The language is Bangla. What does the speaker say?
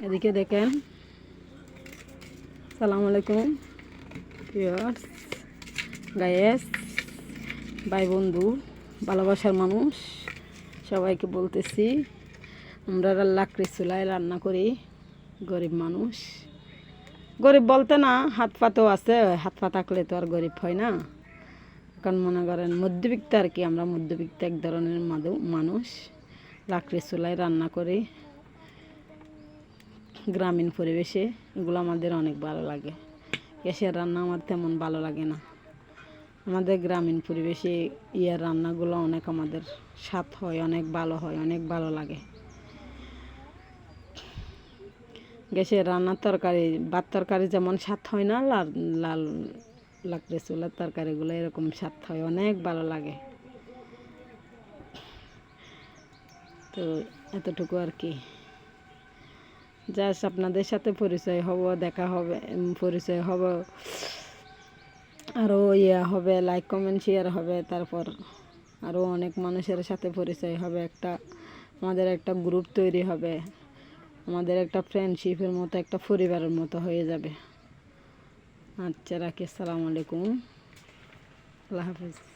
এদিকে দেখেন, সালাম আলাইকুম ভিউয়ার্স, গায়েস, ভাই বন্ধু, ভালোবাসার মানুষ সবাইকে বলতেছি, আমরা লাকড়ি চুলায় রান্না করি। গরিব মানুষ, গরিব বলতে না, হাত পা তো আছে, হাত পা থাকলে তো আর গরিব হয় না। কারণ মনে করেন মধ্যবিত্ত আর কি, আমরা মধ্যবিত্ত এক ধরনের মানুষ। লাকড়ি চুলায় রান্না করি গ্রামীণ পরিবেশে, এগুলো আমাদের অনেক ভালো লাগে। গ্যাসের রান্না আমার তেমন ভালো লাগে না। আমাদের গ্রামীণ পরিবেশে রান্নাগুলো অনেক আমাদের স্বাদ হয়, অনেক ভালো হয়, অনেক ভালো লাগে। গ্যাসের রান্নার তরকারি, ভাত তরকারি যেমন স্বাদ হয় না, লাল লাকড়ি চুলার তরকারিগুলো এরকম স্বাদ হয়, অনেক ভালো লাগে। তো এতটুকু আর কি, জাস্ট আপনাদের সাথে পরিচয় হব, দেখা হবে, পরিচয় হব, আরও হবে, লাইক কমেন্ট শেয়ার হবে, তারপর আরও অনেক মানুষের সাথে পরিচয় হবে, আমাদের একটা গ্রুপ তৈরি হবে, আমাদের একটা ফ্রেন্ডশিপের মতো, একটা পরিবারের মতো হয়ে যাবে। আচ্ছা রাখি, আসসালামু আলাইকুম, আল্লাহ হাফিজ।